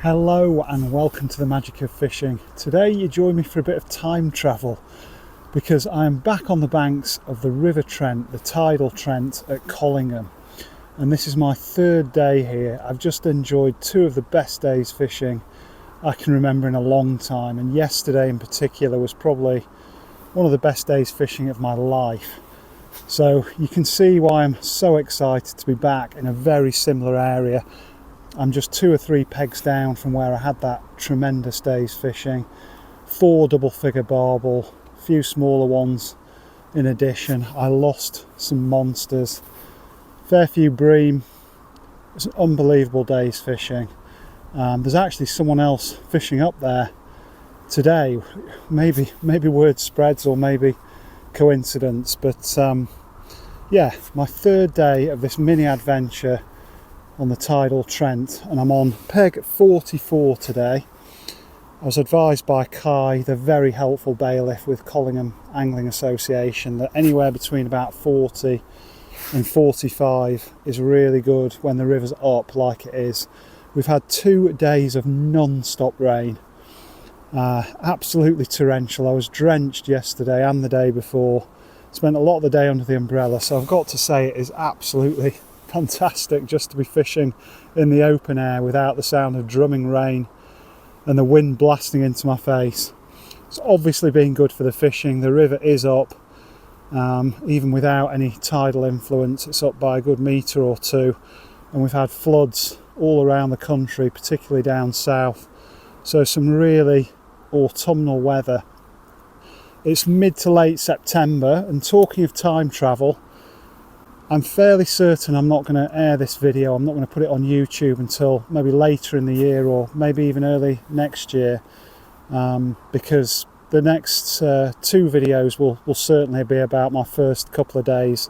Hello and welcome to the magic of fishing. Today you join me for a bit of time travel because I am back on the banks of the River Trent, the tidal Trent at Collingham, and this is my third day here. I've just enjoyed two of the best days fishing I can remember in a long time, and yesterday in particular was probably one of the best days fishing of my life. So you can see why I'm so excited to be back in a very similar area. I'm just 2 or 3 pegs down from where I had that tremendous day's fishing. 4 double figure barbel, a few smaller ones in addition. I lost some monsters, fair few bream. It's an unbelievable day's fishing. There's actually someone else fishing up there today. Maybe word spreads or maybe coincidence, but yeah, my third day of this mini adventure on the tidal Trent, and I'm on peg 44 today. I was advised by Kai, the very helpful bailiff with Collingham Angling Association, that anywhere between about 40 and 45 is really good when the river's up like it is. We've had 2 days of non-stop rain, absolutely torrential. I was drenched yesterday and the day before, spent a lot of the day under the umbrella, so I've got to say it is absolutely fantastic just to be fishing in the open air without the sound of drumming rain and the wind blasting into my face. It's obviously been good for the fishing. The river is up, even without any tidal influence. It's up by a good metre or two, and we've had floods all around the country, particularly down south, so some really autumnal weather. It's mid to late September, and talking of time travel, I'm fairly certain I'm not going to air this video. I'm not going to put it on YouTube until maybe later in the year or maybe even early next year, because the next 2 videos will certainly be about my first couple of days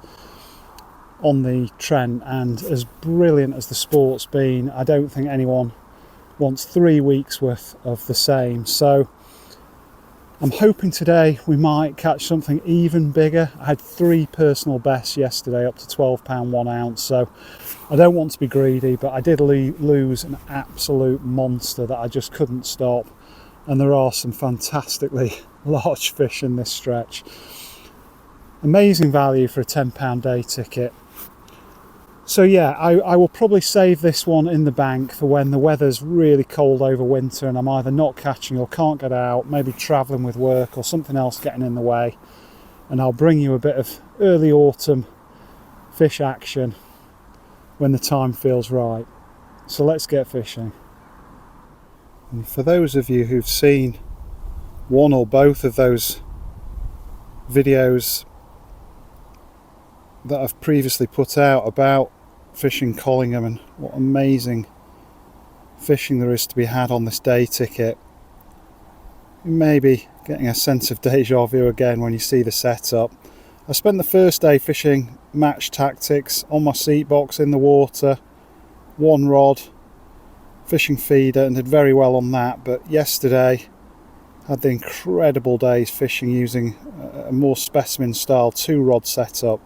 on the Trent, and as brilliant as the sport's been, I don't think anyone wants 3 weeks worth of the same. So I'm hoping today we might catch something even bigger. I had 3 personal bests yesterday, up to £12 1 ounce, so I don't want to be greedy, but I did lose an absolute monster that I just couldn't stop, and there are some fantastically large fish in this stretch. Amazing value for a £10 day ticket. So yeah, I will probably save this one in the bank for when the weather's really cold over winter and I'm either not catching or can't get out, maybe travelling with work or something else getting in the way, and I'll bring you a bit of early autumn fish action when the time feels right. So let's get fishing. And for those of you who've seen one or both of those videos that I've previously put out about fishing Collingham and what amazing fishing there is to be had on this day ticket, you may be getting a sense of deja vu again when you see the setup. I spent the first day fishing match tactics on my seat box in the water, 1 rod, fishing feeder, and did very well on that. But yesterday had the incredible days fishing using a more specimen style 2 rod setup.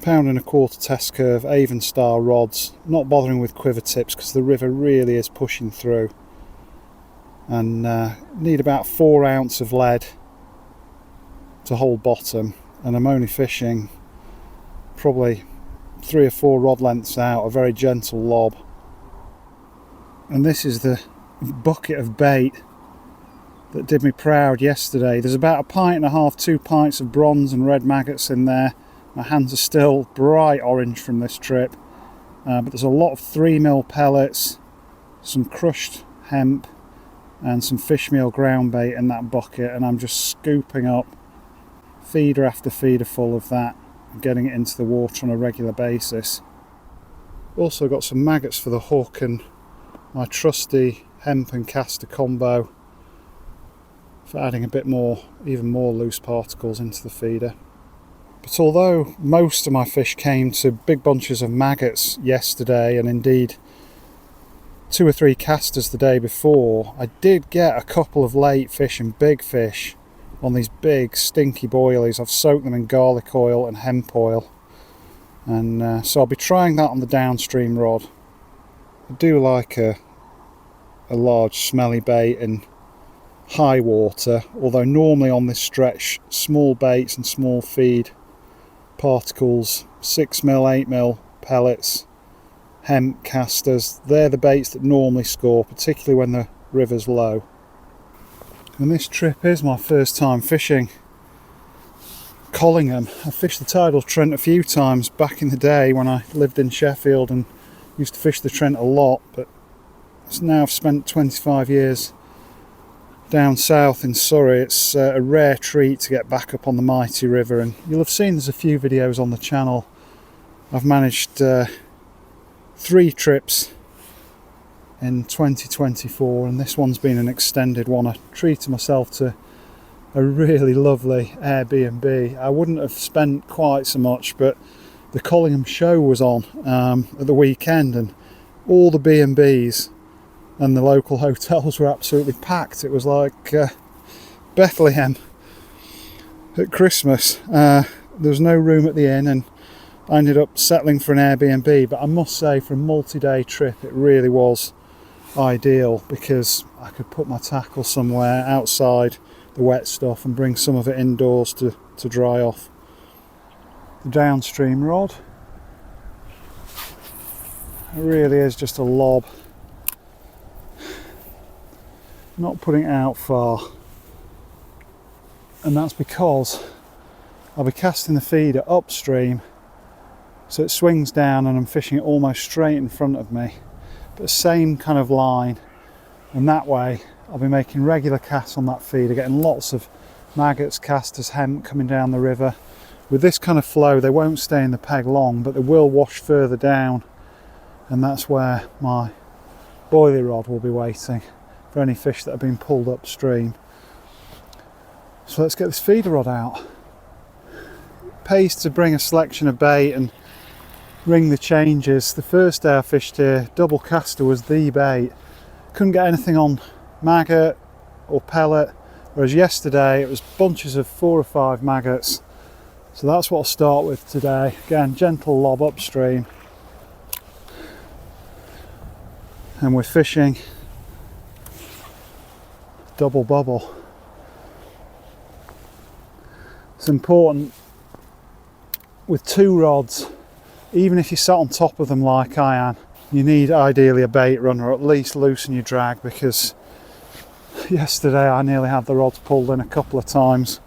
£1.25 test curve Avon Star rods, not bothering with quiver tips because the river really is pushing through, and need about 4 ounce of lead to hold bottom, and I'm only fishing probably 3 or 4 rod lengths out, a very gentle lob. And this is the bucket of bait that did me proud yesterday. There's about 1.5 pints, 2 pints of bronze and red maggots in there. My hands are still bright orange from this trip, but there's a lot of 3mm pellets, some crushed hemp and some fish meal ground bait in that bucket, and I'm just scooping up feeder after feeder full of that and getting it into the water on a regular basis. Also got some maggots for the hook and my trusty hemp and caster combo for adding a bit more, even more loose particles into the feeder. But although most of my fish came to big bunches of maggots yesterday, and indeed 2 or 3 casters the day before, I did get a couple of late fish and big fish on these big stinky boilies. I've soaked them in garlic oil and hemp oil, and so I'll be trying that on the downstream rod. I do like a a large smelly bait in high water, although normally on this stretch small baits and small feed particles, 6mm, 8mm pellets, hemp casters, they're the baits that normally score, particularly when the river's low. And this trip is my first time fishing Collingham. I fished the tidal Trent a few times back in the day when I lived in Sheffield and used to fish the Trent a lot, but now I've spent 25 years down south in Surrey. It's a rare treat to get back up on the mighty river, and you'll have seen there's a few videos on the channel. I've managed 3 trips in 2024, and this one's been an extended one. I treated myself to a really lovely Airbnb. I wouldn't have spent quite so much, but the Collingham show was on at the weekend, and all the B&Bs and the local hotels were absolutely packed. It was like Bethlehem at Christmas. There was no room at the inn, and I ended up settling for an Airbnb, but I must say for a multi-day trip it really was ideal, because I could put my tackle somewhere outside the wet stuff and bring some of it indoors to dry off. The downstream rod, it really is just a lob. Not putting it out far, and that's because I'll be casting the feeder upstream, so it swings down and I'm fishing it almost straight in front of me, but the same kind of line, and that way I'll be making regular casts on that feeder, getting lots of maggots, casters, hemp coming down the river. With this kind of flow they won't stay in the peg long, but they will wash further down, and that's where my boilie rod will be waiting for any fish that have been pulled upstream. So let's get this feeder rod out. It pays to bring a selection of bait and ring the changes. The first day I fished here, double caster was the bait. Couldn't get anything on maggot or pellet, whereas yesterday it was bunches of 4 or 5 maggots. So that's what I'll start with today. Again, gentle lob upstream, and we're fishing double bubble. It's important with 2 rods, even if you sat on top of them like I am, you need ideally a bait runner, or at least loosen your drag, because yesterday I nearly had the rods pulled in a couple of times,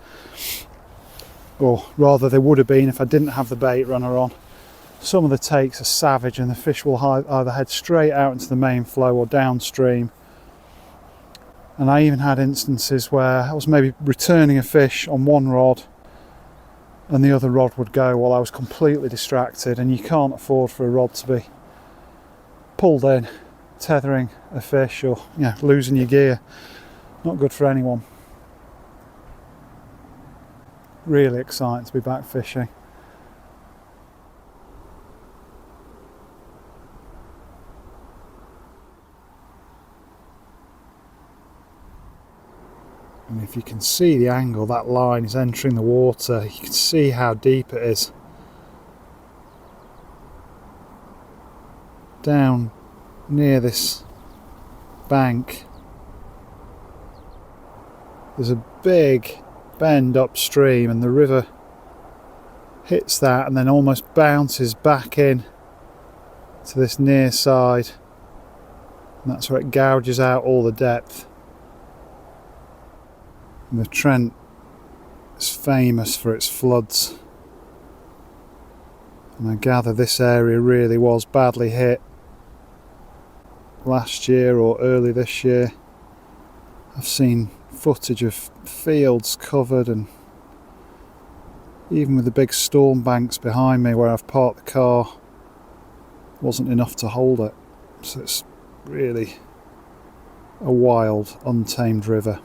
or rather they would have been if I didn't have the bait runner on. Some of the takes are savage, and the fish will either head straight out into the main flow or downstream. And I even had instances where I was maybe returning a fish on one rod and the other rod would go while I was completely distracted, and you can't afford for a rod to be pulled in, tethering a fish, or losing your gear. Not good for anyone. Really exciting to be back fishing. And if you can see the angle that line is entering the water, you can see how deep it is. Down near this bank, there's a big bend upstream, and the river hits that and then almost bounces back in to this near side, and that's where it gouges out all the depth. And the Trent is famous for its floods, and I gather this area really was badly hit last year or early this year. I've seen footage of fields covered, and even with the big storm banks behind me where I've parked the car, wasn't enough to hold it. So it's really a wild, untamed river.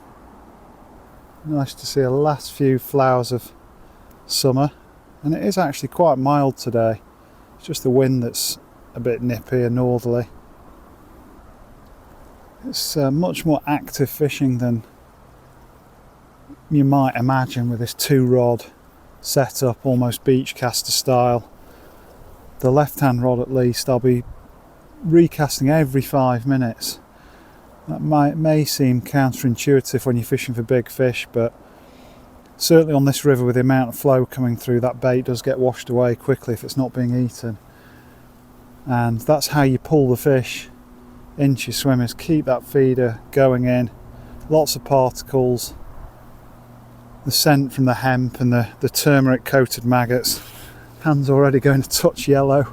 Nice to see the last few flowers of summer, and it is actually quite mild today. It's just the wind that's a bit nippy and northerly. It's much more active fishing than you might imagine with this 2-rod setup, almost beach caster style. The left hand rod at least, I'll be recasting every 5 minutes, That may seem counterintuitive when you're fishing for big fish, but certainly on this river with the amount of flow coming through, that bait does get washed away quickly if it's not being eaten. And that's how you pull the fish into your swimmers. Keep that feeder going in, lots of particles, the scent from the hemp and the turmeric coated maggots. Hand's already going to touch yellow.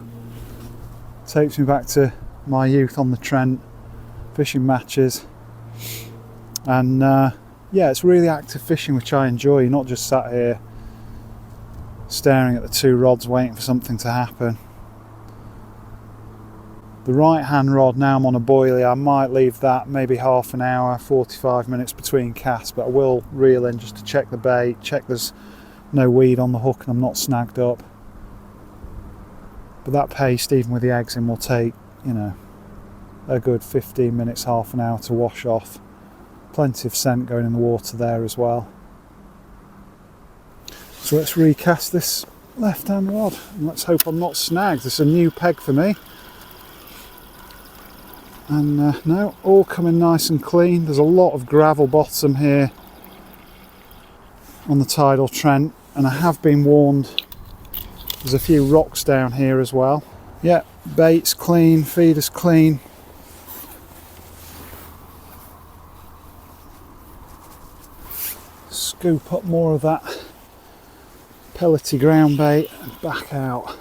Takes me back to my youth on the Trent, fishing matches. And yeah, it's really active fishing, which I enjoy. You're not just sat here staring at the two rods waiting for something to happen. The right hand rod, now I'm on a boilie, I might leave that maybe half an hour, 45 minutes between casts, but I will reel in just to check the bait, check there's no weed on the hook and I'm not snagged up. But that paste, even with the eggs in, will take, you know, a good 15 minutes, half an hour to wash off. Plenty of scent going in the water there as well. So let's recast this left hand rod and let's hope I'm not snagged. This is a new peg for me. And no, all coming nice and clean. There's a lot of gravel bottom here on the tidal Trent, and I have been warned there's a few rocks down here as well. Yeah, bait's clean, feeder's clean. Scoop up more of that pellety ground bait and back out.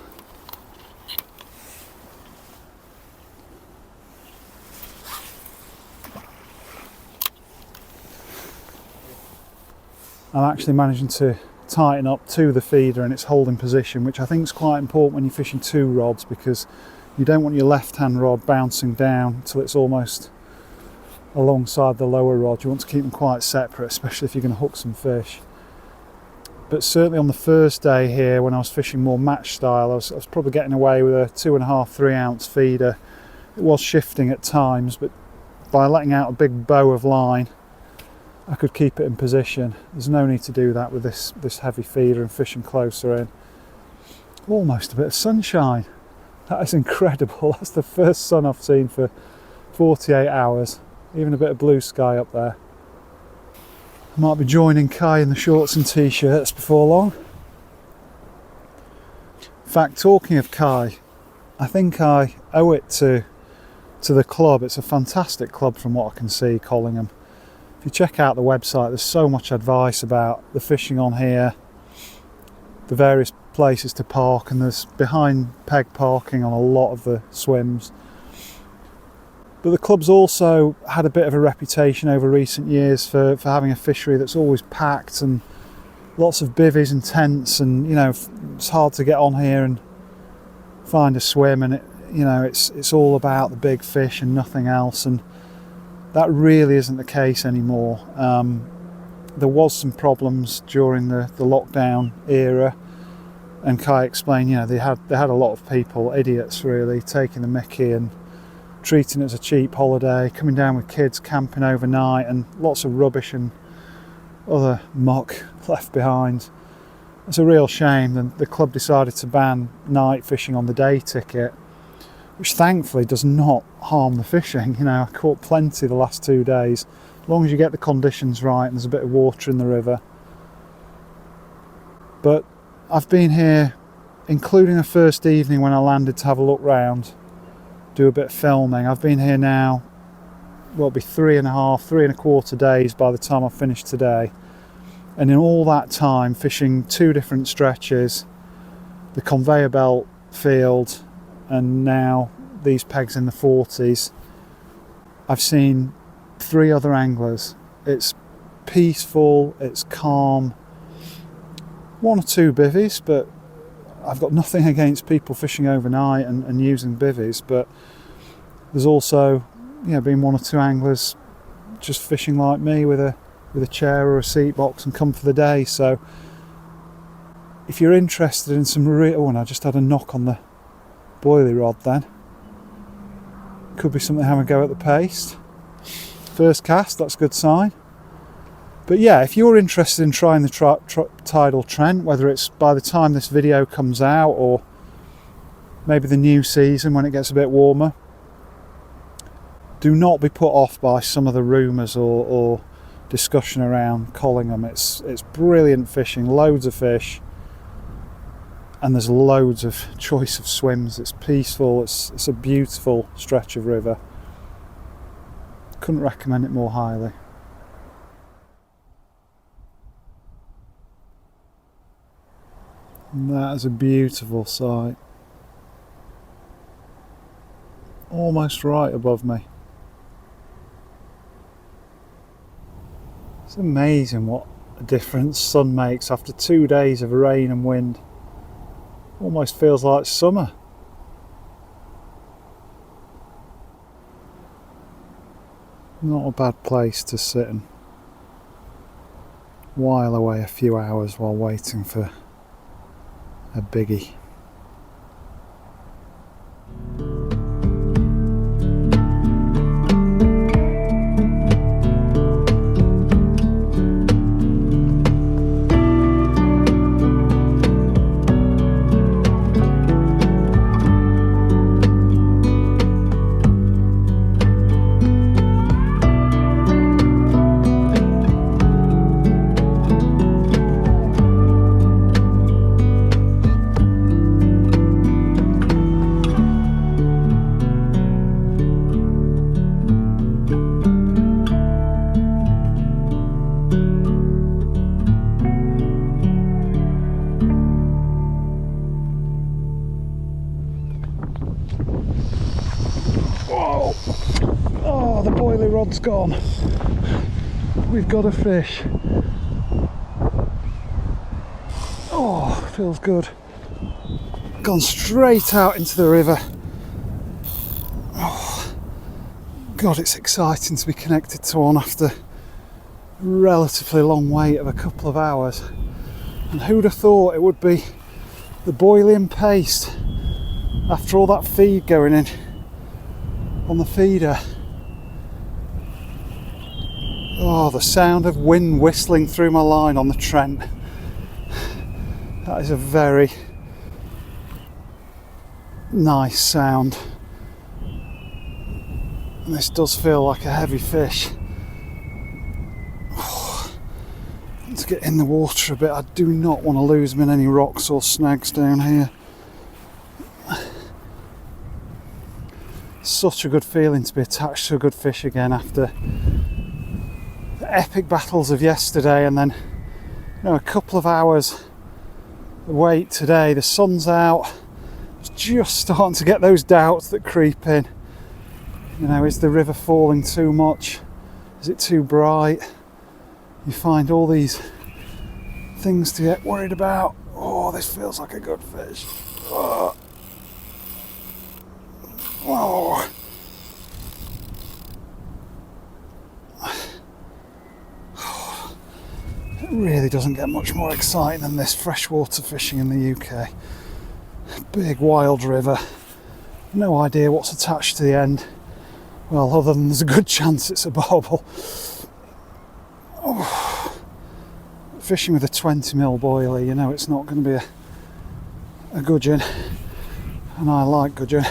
I'm actually managing to tighten up to the feeder in its holding position, which I think is quite important when you're fishing two rods, because you don't want your left hand rod bouncing down until it's almost alongside the lower rod. You want to keep them quite separate, especially if you're going to hook some fish. But certainly on the first day here, when I was fishing more match style, I was probably getting away with a 2.5, 3 ounce feeder. It was shifting at times, but by letting out a big bow of line, I could keep it in position. There's no need to do that with this heavy feeder and fishing closer in. Almost a bit of sunshine. That is incredible. That's the first sun I've seen for 48 hours. Even a bit of blue sky up there. I might be joining Kai in the shorts and t-shirts before long. In fact, talking of Kai, I think I owe it to the club. It's a fantastic club from what I can see, Collingham. If you check out the website, there's so much advice about the fishing on here, the various places to park, and there's behind peg parking on a lot of the swims. But the club's also had a bit of a reputation over recent years for having a fishery that's always packed and lots of bivvies and tents, and you know, it's hard to get on here and find a swim, and it's all about the big fish and nothing else. And that really isn't the case anymore. There was some problems during the lockdown era, and Kai explained, you know, they had a lot of people, idiots really, taking the mickey and treating it as a cheap holiday, coming down with kids, camping overnight, and lots of rubbish and other muck left behind. It's a real shame. And the club decided to ban night fishing on the day ticket, which thankfully does not harm the fishing. You know, I caught plenty the last 2 days, as long as you get the conditions right and there's a bit of water in the river. But I've been here, including the first evening when I landed to have a look round, do a bit of filming. I've been here now, well, it'll be 3.25 days by the time I finish today. And in all that time, fishing 2 different stretches, the conveyor belt field, and now these pegs in the 40s, I've seen 3 other anglers. It's peaceful, it's calm, 1 or 2 bivvies, but I've got nothing against people fishing overnight and using bivvies, but there's also, you know, been 1 or 2 anglers just fishing like me with a chair or a seat box and come for the day. So if you're interested in some real, and I just had a knock on the boilie rod then. Could be something having a go at the paste. First cast, that's a good sign. But yeah, if you're interested in trying the tidal Trent, whether it's by the time this video comes out or maybe the new season when it gets a bit warmer, do not be put off by some of the rumours or discussion around Collingham. It's brilliant fishing, loads of fish, and there's loads of choice of swims. It's peaceful, it's a beautiful stretch of river. Couldn't recommend it more highly. And that is a beautiful sight. Almost right above me. It's amazing what a difference sun makes after 2 days of rain and wind. Almost feels like summer. Not a bad place to sit and while away a few hours while waiting for a biggie. Oh, the boilie rod's gone. We've got a fish. Oh, feels good. Gone straight out into the river. Oh, God, it's exciting to be connected to one after a relatively long wait of a couple of hours. And who'd have thought it would be the boilie and paste after all that feed going in on the feeder. Oh, the sound of wind whistling through my line on the Trent. That is a very nice sound. And this does feel like a heavy fish. Oh, to get in the water a bit. I do not want to lose him in any rocks or snags down here. Such a good feeling to be attached to a good fish again after the epic battles of yesterday, and then a couple of hours wait today. The sun's out. It's just starting to get those doubts that creep in. Is the river falling too much? Is it too bright? You find all these things to get worried about. Oh, this feels like a good fish. Oh. Oh. It really doesn't get much more exciting than this freshwater fishing in the UK. Big wild river, no idea what's attached to the end. Well, other than there's a good chance it's a barbel. Oh. Fishing with a 20mm boilie, it's not going to be a gudgeon, and I like gudgeon.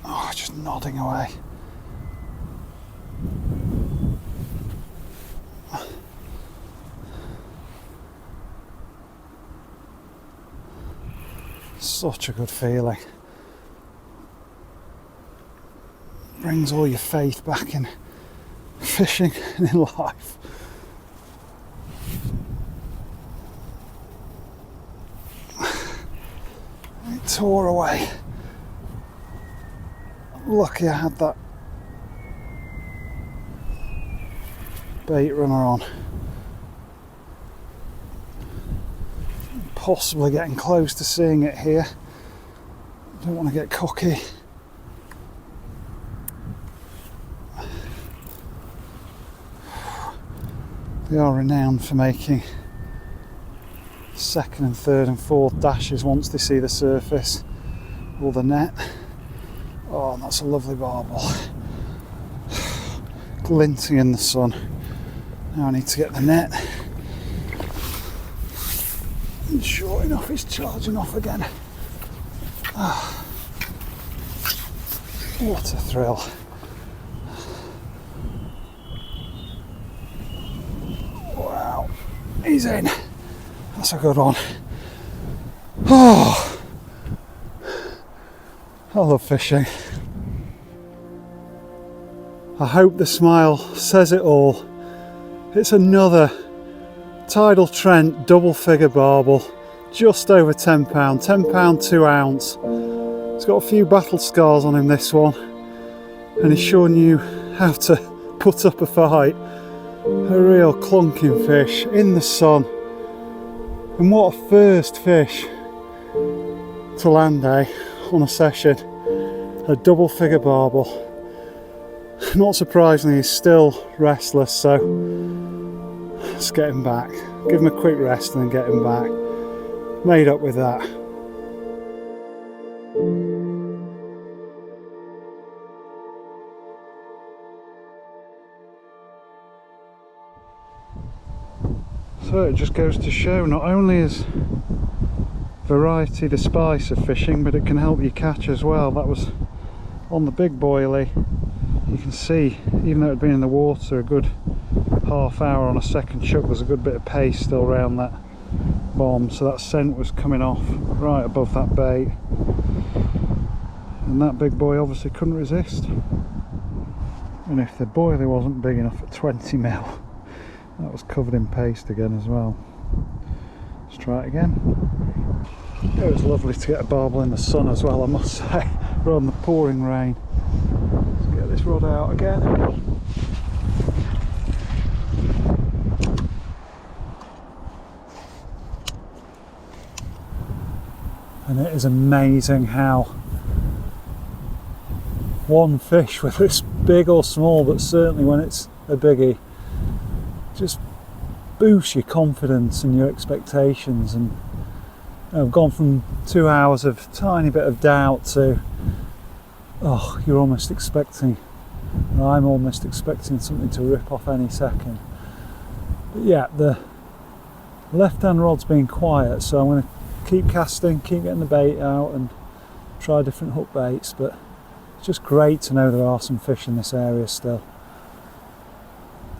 Oh, just nodding away. Such a good feeling. Brings all your faith back in fishing and in life. It tore away. Lucky I had that bait runner on. Possibly getting close to seeing it here. Don't want to get cocky. They are renowned for making second and third and fourth dashes once they see the surface or the net. Oh, and that's a lovely barbel. Glinting in the sun. Now I need to get the net. And sure enough, it's charging off again. What a thrill. Wow, he's in. That's a good one. Oh, I love fishing. I hope the smile says it all. It's another tidal Trent double figure barbel, just over £10, £10 2 ounce. He's got a few battle scars on him, this one, and he sure knew how to put up a fight. A real clunking fish in the sun, and what a first fish to land on a session. A double figure barbel. Not surprisingly, he's still restless, so let's get him back. Give him a quick rest and then get him back. Made up with that. So it just goes to show, not only is variety the spice of fishing, but it can help you catch as well. That was on the big boilie. You can see, even though it had been in the water a good half hour on a second chuck, there's a good bit of paste still around that bomb, so that scent was coming off right above that bait, and that big boy obviously couldn't resist. And if the boilie wasn't big enough at 20mm, that was covered in paste again as well. Let's try it again. It was lovely to get a barbel in the sun as well, I must say, rather than the pouring rain. Let's get this rod out again. And it is amazing how one fish, whether it's big or small, but certainly when it's a biggie, just boosts your confidence and your expectations. And I've gone from 2 hours of tiny bit of doubt to, oh, you're almost expecting, I'm almost expecting something to rip off any second. But yeah, the left hand rod's been quiet, so I'm going to keep casting, keep getting the bait out and try different hook baits, but it's just great to know there are some fish in this area still.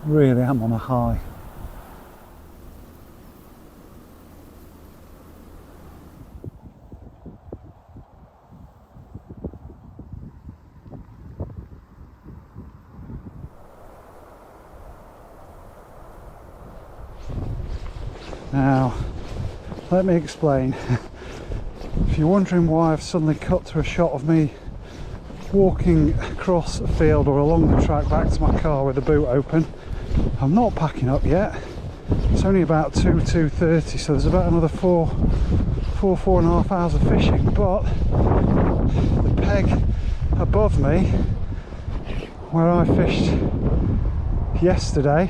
Really am on a high. Now, let me explain. If you're wondering why I've suddenly cut to a shot of me walking across a field or along the track back to my car with the boot open, I'm not packing up yet. It's only about 2:30, so there's about another four and a half hours of fishing, but the peg above me where I fished yesterday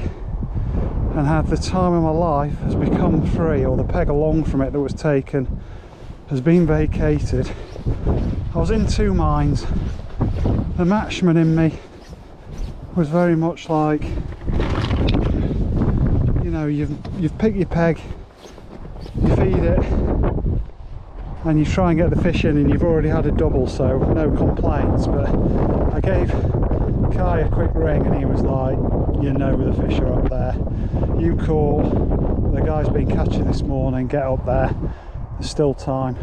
and had the time of my life has become free, or the peg along from it that was taken has been vacated. I was in two minds. The matchman in me was very much like, you know, you've picked your peg, you feed it, and you try and get the fish in, and you've already had a double, so no complaints. But I gave Kai a quick ring and he was like, you know the fish are up there, you call, the guy's been catching this morning, get up there, there's still time.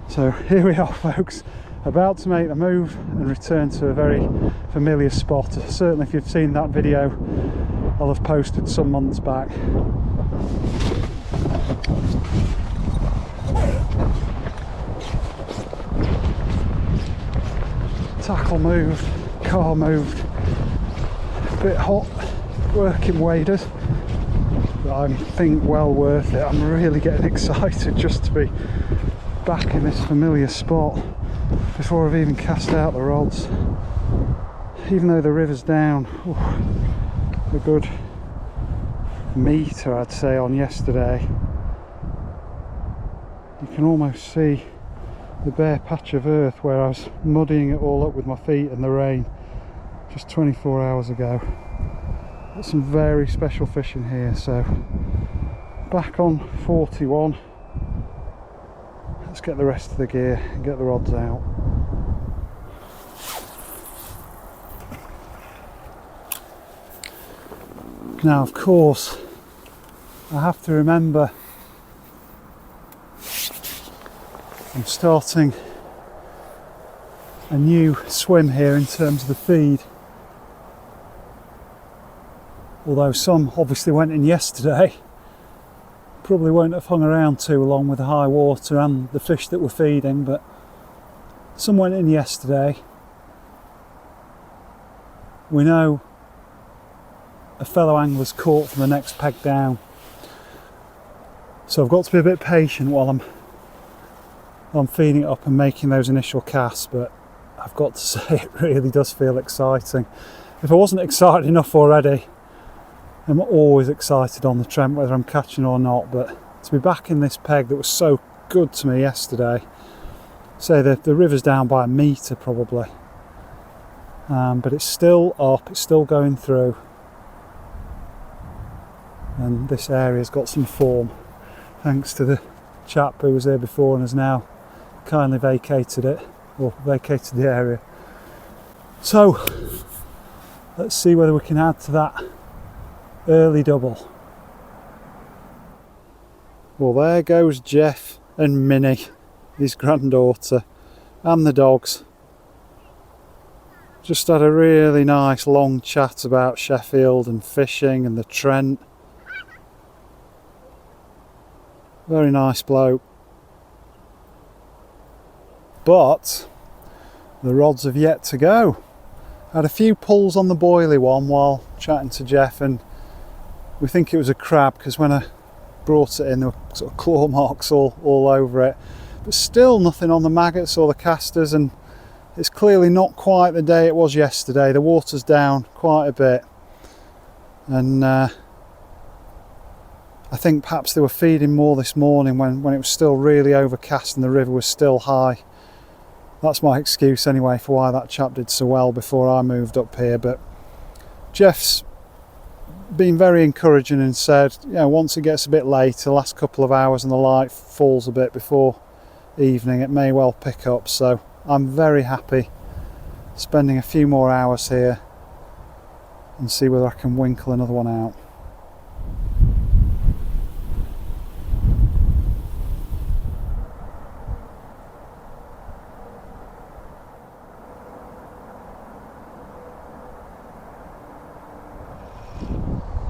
So here we are, folks, about to make the move and return to a very familiar spot. Certainly if you've seen that video I'll have posted some months back. Tackle moved, car moved, a bit hot working waders, but I think well worth it. I'm really getting excited just to be back in this familiar spot before I've even cast out the rods. Even though the river's down, a good metre I'd say on yesterday, you can almost see the bare patch of earth where I was muddying it all up with my feet in the rain just 24 hours ago. Got some very special fishing here, so back on 41. Let's get the rest of the gear and get the rods out. Now, of course, I have to remember I'm starting a new swim here in terms of the feed. Although some obviously went in yesterday, probably won't have hung around too long with the high water and the fish that we're feeding, but some went in yesterday. We know a fellow angler's caught from the next peg down, so I've got to be a bit patient while I'm feeding it up and making those initial casts, but I've got to say it really does feel exciting. If I wasn't excited enough already, I'm always excited on the Trent whether I'm catching or not, but to be back in this peg that was so good to me yesterday, say the river's down by a metre probably, but it's still up, it's still going through, and this area's got some form thanks to the chap who was here before and has now kindly vacated it, or vacated the area. So let's see whether we can add to that early double. Well, there goes Jeff and Minnie, his granddaughter, and the dogs. Just had a really nice long chat about Sheffield and fishing and the Trent. Very nice bloke. But the rods have yet to go. Had a few pulls on the boilie one while chatting to Jeff, and we think it was a crab because when I brought it in there were sort of claw marks all over it, but still nothing on the maggots or the casters, and it's clearly not quite the day it was yesterday. The water's down quite a bit, and I think perhaps they were feeding more this morning when it was still really overcast and the river was still high. That's my excuse anyway for why that chap did so well before I moved up here. But Jeff's been very encouraging and said, you know, once it gets a bit late, the last couple of hours and the light falls a bit before evening, it may well pick up. So I'm very happy spending a few more hours here and see whether I can winkle another one out.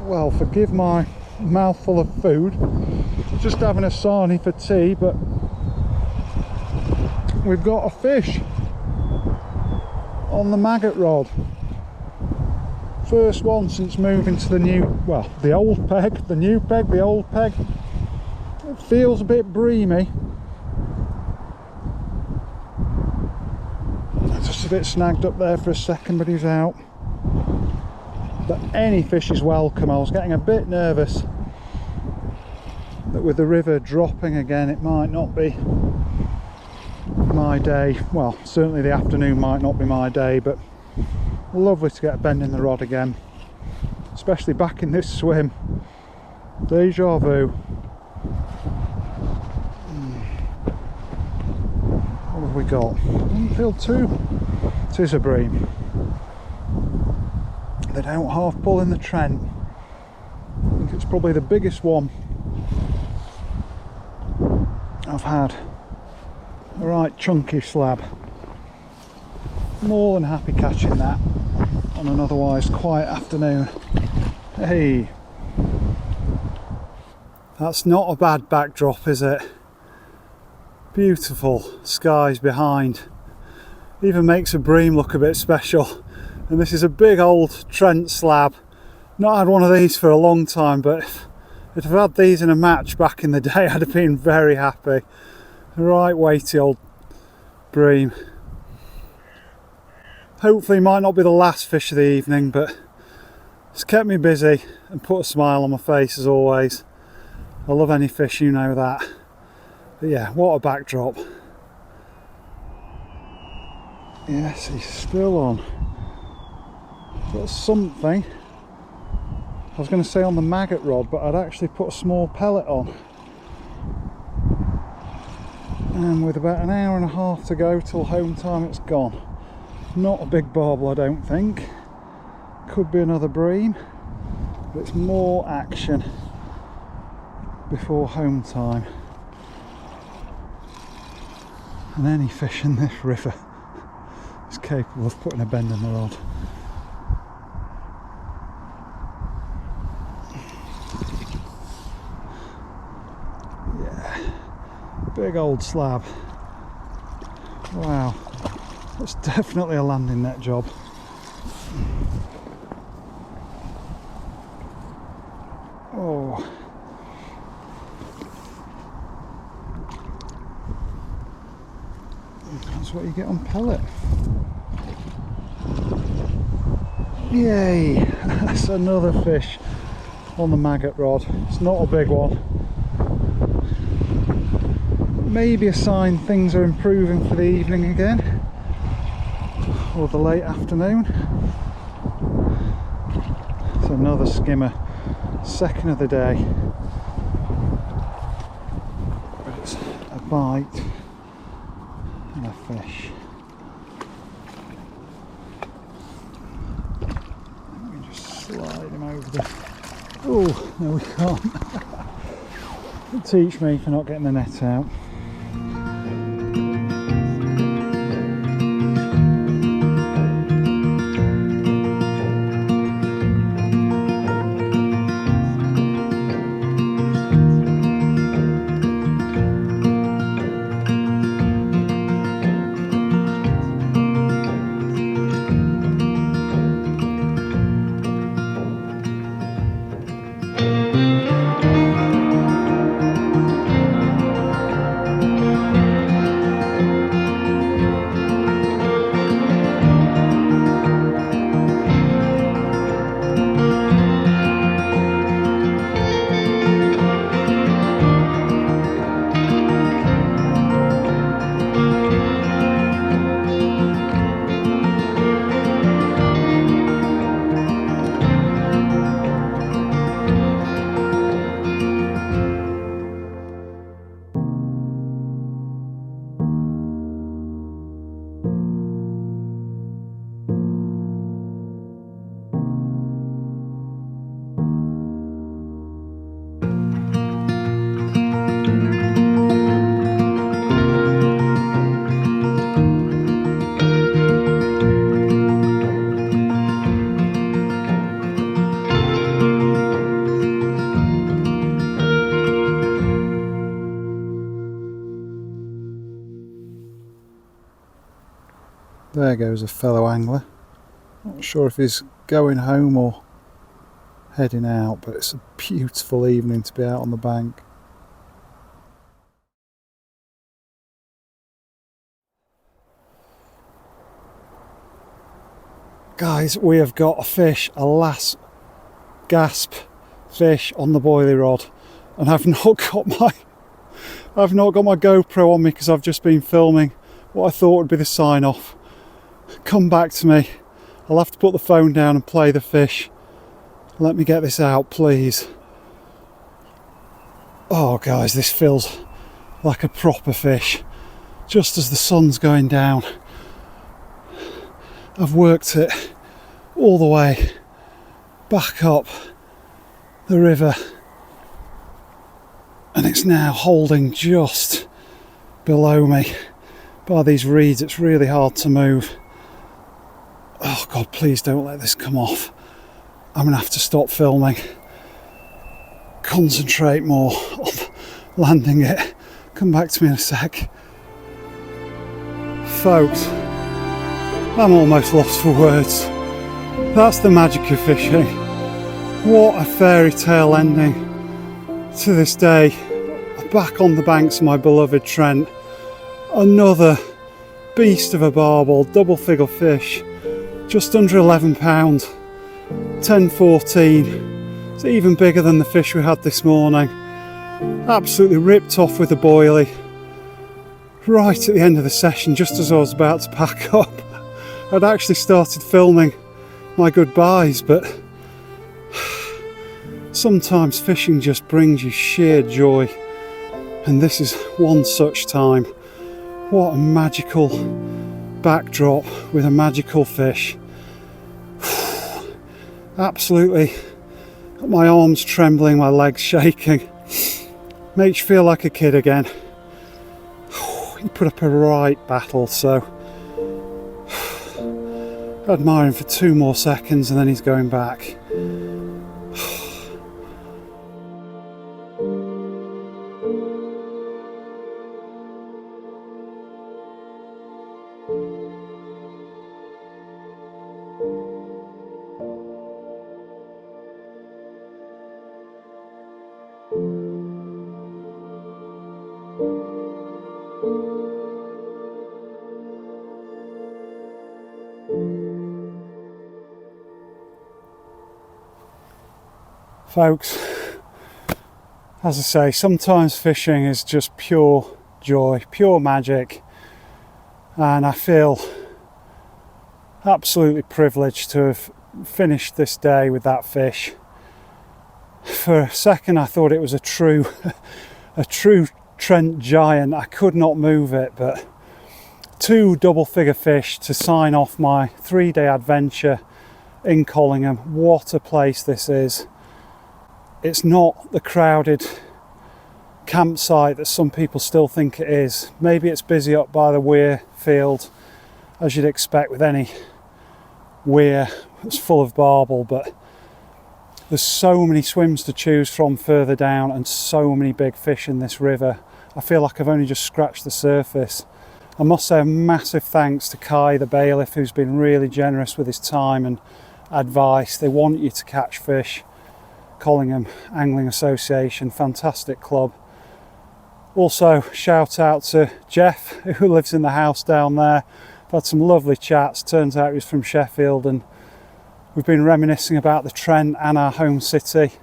Well, forgive my mouthful of food, just having a sarnie for tea, but we've got a fish on the maggot rod. First one since moving to the old peg, the new peg, the old peg. It feels a bit breamy. Just a bit snagged up there for a second, but he's out. But any fish is welcome. I was getting a bit nervous that with the river dropping again it might not be my day. Well, certainly the afternoon might not be my day, but lovely to get a bend in the rod again, especially back in this swim. Deja vu. What have we got? Doesn't feel too. It is a bream. They don't half pull in the Trent. I think it's probably the biggest one I've had. A right chunky slab. More than happy catching that on an otherwise quiet afternoon. Hey, that's not a bad backdrop, is it? Beautiful skies behind. Even makes a bream look a bit special. And this is a big old Trent slab. Not had one of these for a long time, but if I'd had these in a match back in the day, I'd have been very happy. A right weighty old bream. Hopefully might not be the last fish of the evening, but it's kept me busy and put a smile on my face as always. I love any fish, you know that. But yeah, what a backdrop. Yes, he's still on. Got something, I was going to say on the maggot rod, but I'd actually put a small pellet on. And with about an hour and a half to go till home time, it's gone. Not a big barbel, I don't think. Could be another bream. but it's more action before home time and any fish in this river is capable of putting a bend in the rod. Yeah, big old slab. Wow, that's definitely a landing net job. Oh, that's what you get on pellet. Yay, that's another fish on the maggot rod. It's not a big one. Maybe a sign things are improving for the evening again, or the late afternoon. It's another skimmer, second of the day. It's a bite and a fish. Let me just slide him over the... Oh, no we can't. Teach me for not getting the net out. There goes a fellow angler. Not sure if he's going home or heading out, but it's a beautiful evening to be out on the bank. Guys, we have got a fish, a last gasp fish on the boilie rod, and I've not got my GoPro on me because I've just been filming what I thought would be the sign off. Come back to me. I'll have to put the phone down and play the fish. Let me get this out, please. Oh guys, this feels like a proper fish. Just as the sun's going down. I've worked it all the way back up the river, and it's now holding just below me by these reeds. It's really hard to move. Oh God, please don't let this come off. I'm gonna have to stop filming, concentrate more on landing it. Come back to me in a sec. Folks, I'm almost lost for words. That's the magic of fishing. What a fairy tale ending to this day. Back on the banks of my beloved Trent. Another beast of a barbel, double figure fish. Just under £11, 10.14. It's even bigger than the fish we had this morning. Absolutely ripped off with a boilie. Right at the end of the session, just as I was about to pack up. I'd actually started filming my goodbyes, but sometimes fishing just brings you sheer joy. And this is one such time. What a magical backdrop with a magical fish. Absolutely My arms trembling, my legs shaking. Makes you feel like a kid again. He put up a right battle, so I admire him for 2 more seconds and then he's going back. Folks, as I say, sometimes fishing is just pure joy, pure magic, and I feel absolutely privileged to have finished this day with that fish. For a second I thought it was a true Trent giant. I could not move it, but 2 double-figure fish to sign off my 3-day adventure in Collingham. What a place this is. It's not the crowded campsite that some people still think it is. Maybe it's busy up by the weir field, as you'd expect with any weir that's full of barbel, but there's so many swims to choose from further down and so many big fish in this river. I feel like I've only just scratched the surface. I must say a massive thanks to Kai, the bailiff, who's been really generous with his time and advice. They want you to catch fish. Collingham Angling Association, fantastic club. Also shout out to Jeff, who lives in the house down there. I've had some lovely chats. Turns out he was from Sheffield and we've been reminiscing about the Trent and our home city.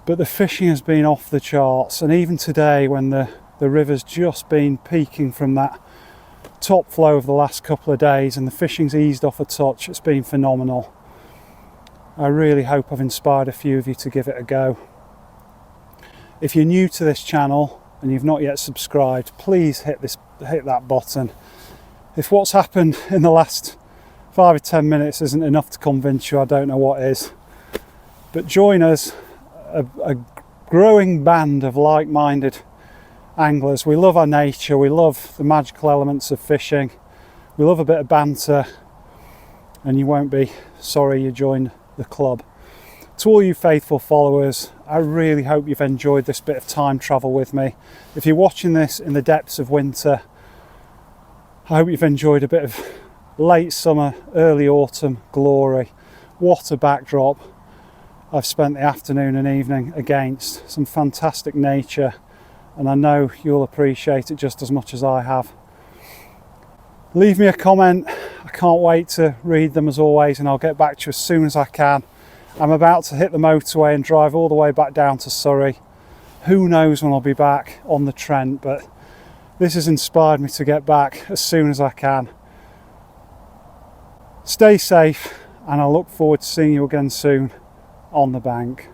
But the fishing has been off the charts, and even today when the river's just been peaking from that top flow of the last couple of days and the fishing's eased off a touch, it's been phenomenal. I really hope I've inspired a few of you to give it a go. If you're new to this channel and you've not yet subscribed, please hit that button. If what's happened in the last 5 or 10 minutes isn't enough to convince you, I don't know what is. But join us, a growing band of like-minded anglers. We love our nature, we love the magical elements of fishing, we love a bit of banter, and you won't be sorry you joined the club. To all you faithful followers, I really hope you've enjoyed this bit of time travel with me. If you're watching this in the depths of winter, I hope you've enjoyed a bit of late summer, early autumn glory. What a backdrop I've spent the afternoon and evening against. Some fantastic nature, and I know you'll appreciate it just as much as I have. Leave me a comment. I can't wait to read them as always, and I'll get back to you as soon as I can. I'm about to hit the motorway and drive all the way back down to Surrey. Who knows when I'll be back on the Trent, but this has inspired me to get back as soon as I can. Stay safe, and I look forward to seeing you again soon on the bank.